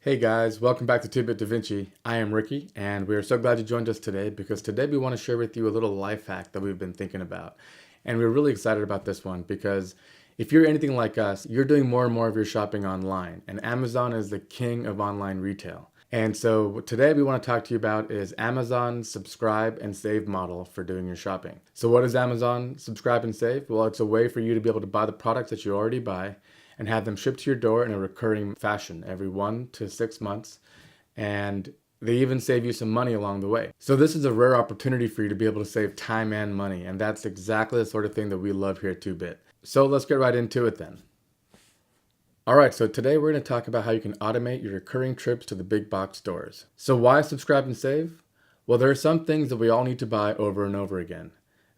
Hey guys, welcome back to 2-Bit Da Vinci. I am Ricky, and we are so glad you joined us today because today we want to share with you a little life hack that we've been thinking about. And we're really excited about this one because if you're anything like us, you're doing more and more of your shopping online, and Amazon is the king of online retail. And so today we want to talk to you about is Amazon subscribe and save model for doing your shopping. So what is Amazon subscribe and save? Well, it's a way for you to be able to buy the products that you already buy and have them shipped to your door in a recurring fashion every 1 to 6 months. And they even save you some money along the way. So this is a rare opportunity for you to be able to save time and money. And that's exactly the sort of thing that we love here at 2-Bit. So let's get right into it then. All right, so today we're going to talk about how you can automate your recurring trips to the big box stores. So why subscribe and save? Well, there are some things that we all need to buy over and over again.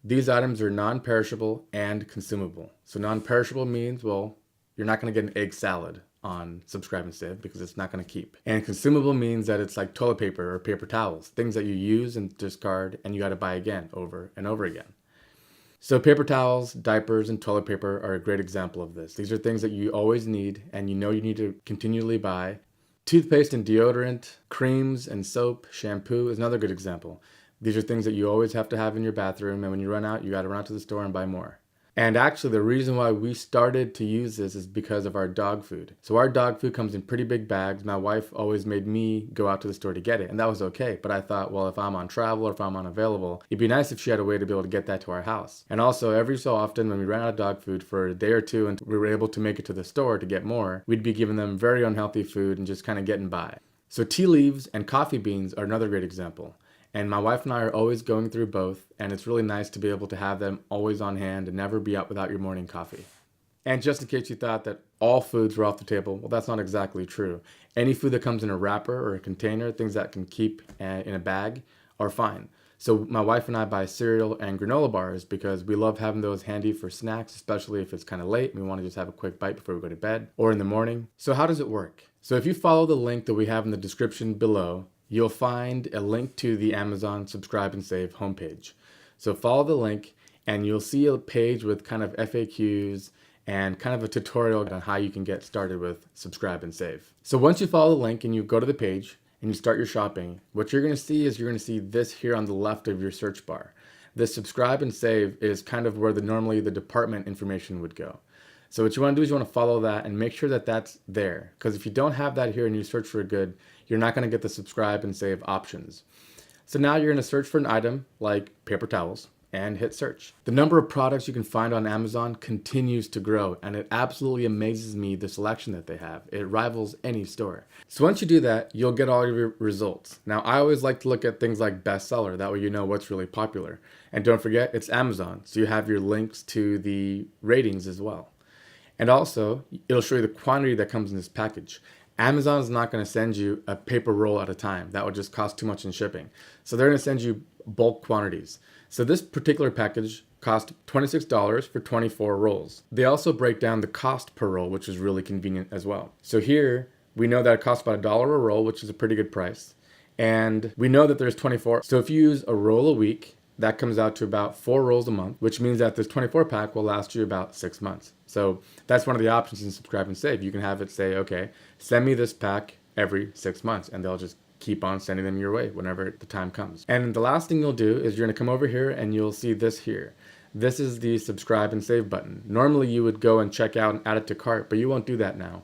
These items are non-perishable and consumable. So non-perishable means, well, you're not going to get an egg salad on subscribe and save because it's not going to keep. And consumable means that it's like toilet paper or paper towels, things that you use and discard and you got to buy again over and over again. So paper towels, diapers, and toilet paper are a great example of this. These are things that you always need and you know you need to continually buy. Toothpaste and deodorant, creams and soap, shampoo is another good example. These are things that you always have to have in your bathroom, and when you run out, you got to run out to the store and buy more. And actually, the reason why we started to use this is because of our dog food. So our dog food comes in pretty big bags. My wife always made me go out to the store to get it, and that was okay. But I thought, well, if I'm on travel or if I'm unavailable, it'd be nice if she had a way to be able to get that to our house. And also, every so often, when we ran out of dog food for a day or two and we were able to make it to the store to get more, we'd be giving them very unhealthy food and just kind of getting by. So tea leaves and coffee beans are another great example. And my wife and I are always going through both, and it's really nice to be able to have them always on hand and never be out without your morning coffee. And just in case you thought that all foods were off the table, well, that's not exactly true. Any food that comes in a wrapper or a container, things that can keep in a bag, are fine. So my wife and I buy cereal and granola bars because we love having those handy for snacks, especially if it's kind of late and we want to just have a quick bite before we go to bed or in the morning. So how does it work? So if you follow the link that we have in the description below, you'll find a link to the Amazon subscribe and save homepage. So follow the link and you'll see a page with kind of FAQs and kind of a tutorial on how you can get started with subscribe and save. So once you follow the link and you go to the page and you start your shopping, what you're going to see is you're going to see this here on the left of your search bar. This subscribe and save is kind of where normally the department information would go. So what you want to do is you want to follow that and make sure that that's there. Because if you don't have that here and you search for a good, you're not going to get the subscribe and save options. So now you're going to search for an item like paper towels and hit search. The number of products you can find on Amazon continues to grow, and it absolutely amazes me the selection that they have. It rivals any store. So once you do that, you'll get all your results. Now I always like to look at things like bestseller, that way you know what's really popular. And don't forget, it's Amazon, so you have your links to the ratings as well. And also, it'll show you the quantity that comes in this package. Amazon is not going to send you a paper roll at a time. That would just cost too much in shipping. So they're going to send you bulk quantities. So this particular package cost $26 for 24 rolls. They also break down the cost per roll, which is really convenient as well. So here, we know that it costs about $1 a roll, which is a pretty good price. And we know that there's 24. So if you use a roll a week, that comes out to about 4 rolls a month, which means that this 24 pack will last you about 6 months. So that's one of the options in subscribe and save. You can have it say, okay, send me this pack every 6 months, and they'll just keep on sending them your way whenever the time comes. And the last thing you'll do is you're gonna come over here and you'll see this here. This is the subscribe and save button. Normally you would go and check out and add it to cart, but you won't do that now.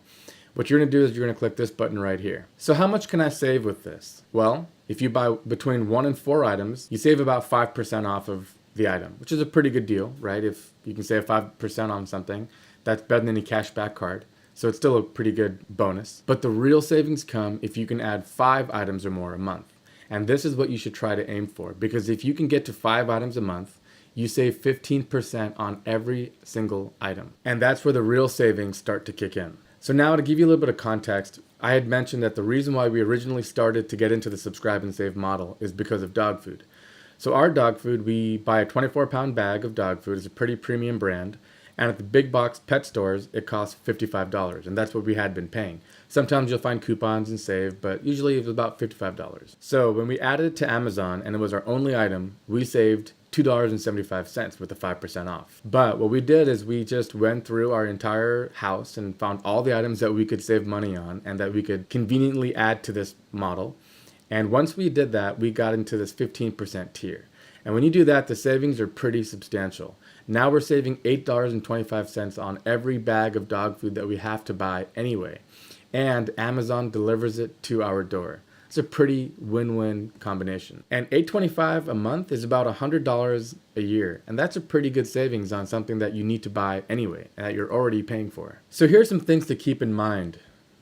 What you're gonna do is you're gonna click this button right here. So how much can I save with this? Well, if you buy between 1 and 4 items, you save about 5% off of the item, which is a pretty good deal, right? If you can save 5% on something, that's better than any cashback card. So it's still a pretty good bonus. But the real savings come if you can add 5 items or more a month. And this is what you should try to aim for, because if you can get to 5 items a month, you save 15% on every single item. And that's where the real savings start to kick in. So now to give you a little bit of context, I had mentioned that the reason why we originally started to get into the subscribe and save model is because of dog food. So our dog food, we buy a 24-pound bag of dog food. It's a pretty premium brand. And at the big box pet stores, it costs $55. And that's what we had been paying. Sometimes you'll find coupons and save, but usually it was about $55. So when we added it to Amazon and it was our only item, we saved $2.75 with the 5% off. But what we did is we just went through our entire house and found all the items that we could save money on and that we could conveniently add to this model. And once we did that, we got into this 15% tier. And when you do that, the savings are pretty substantial. Now we're saving $8.25 on every bag of dog food that we have to buy anyway. And Amazon delivers it to our door. It's a pretty win-win combination. And $8.25 a month is about $100 a year. And that's a pretty good savings on something that you need to buy anyway, and that you're already paying for. So here's some things to keep in mind.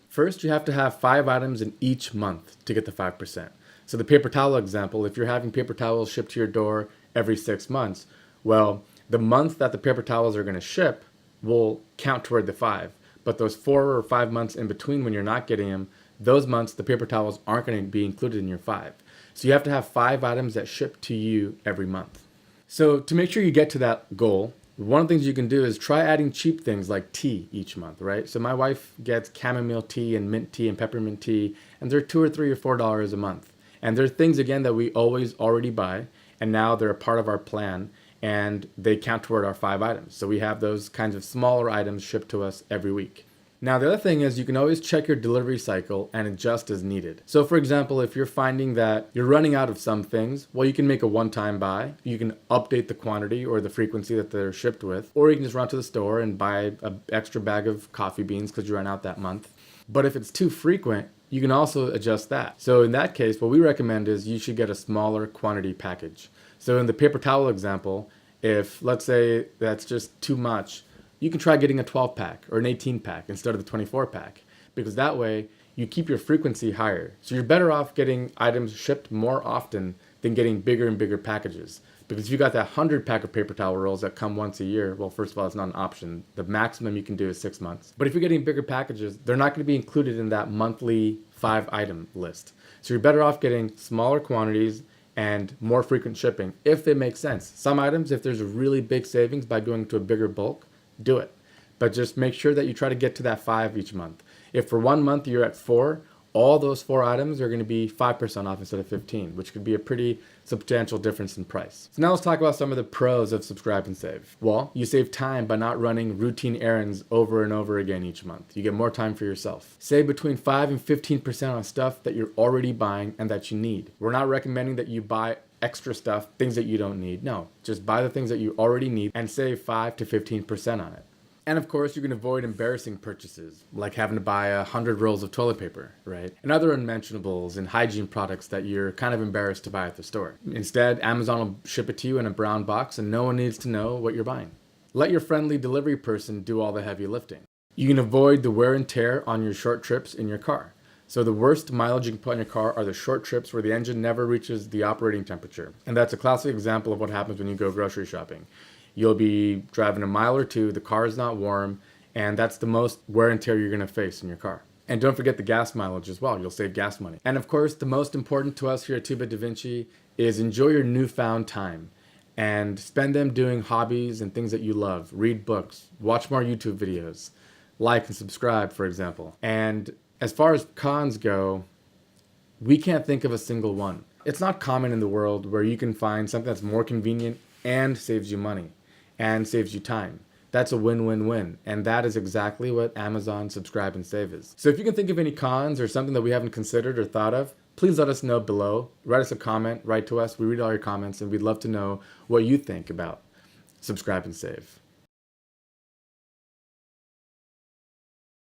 First, you have to have 5 items in each month to get the 5%. So the paper towel example, if you're having paper towels shipped to your door every 6 months, well, the month that the paper towels are going to ship will count toward the 5. But those 4 or 5 months in between when you're not getting them, those months, the paper towels aren't going to be included in your 5. So you have to have 5 items that ship to you every month. So to make sure you get to that goal, one of the things you can do is try adding cheap things like tea each month, right? So my wife gets chamomile tea and mint tea and peppermint tea, and they're $2 or $3 or $4 a month. And they're things, again, that we always already buy, and now they're a part of our plan, and they count toward our 5 items. So we have those kinds of smaller items shipped to us every week. Now, the other thing is you can always check your delivery cycle and adjust as needed. So for example, if you're finding that you're running out of some things, well, you can make a one-time buy. You can update the quantity or the frequency that they're shipped with, or you can just run to the store and buy an extra bag of coffee beans because you ran out that month. But if it's too frequent, you can also adjust that. So in that case, what we recommend is you should get a smaller quantity package. So in the paper towel example, if let's say that's just too much, you can try getting a 12-pack or an 18-pack instead of the 24-pack, because that way you keep your frequency higher. So you're better off getting items shipped more often than getting bigger and bigger packages. Because if you got that 100-pack of paper towel rolls that come once a year, well, first of all, it's not an option. The maximum you can do is 6 months. But if you're getting bigger packages, they're not going to be included in that monthly 5-item list. So you're better off getting smaller quantities and more frequent shipping if it makes sense. Some items, if there's a really big savings by going to a bigger bulk, do it. But just make sure that you try to get to that 5 each month. If for 1 month you're at 4, all those 4 items are going to be 5% off instead of 15, which could be a pretty substantial difference in price. So now let's talk about some of the pros of Subscribe and Save. Well, you save time by not running routine errands over and over again each month. You get more time for yourself. Save between 5 and 15% on stuff that you're already buying and that you need. We're not recommending that you buy extra stuff, things that you don't need. No, just buy the things that you already need and save 5 to 15% on it. And of course, you can avoid embarrassing purchases, like having to buy 100 rolls of toilet paper, right? And other unmentionables and hygiene products that you're kind of embarrassed to buy at the store. Instead, Amazon will ship it to you in a brown box and no one needs to know what you're buying. Let your friendly delivery person do all the heavy lifting. You can avoid the wear and tear on your short trips in your car. So the worst mileage you can put on your car are the short trips where the engine never reaches the operating temperature. And that's a classic example of what happens when you go grocery shopping. You'll be driving a mile or two, the car is not warm, and that's the most wear and tear you're going to face in your car. And don't forget the gas mileage as well. You'll save gas money. And of course, the most important to us here at 2-Bit Da Vinci is enjoy your newfound time and spend them doing hobbies and things that you love. Read books, watch more YouTube videos, like and subscribe, for example. And as far as cons go, we can't think of a single one. It's not common in the world where you can find something that's more convenient and saves you money and saves you time. That's a win-win-win. And that is exactly what Amazon Subscribe and Save is. So if you can think of any cons or something that we haven't considered or thought of, please let us know below. Write us a comment, write to us. We read all your comments and we'd love to know what you think about Subscribe and Save.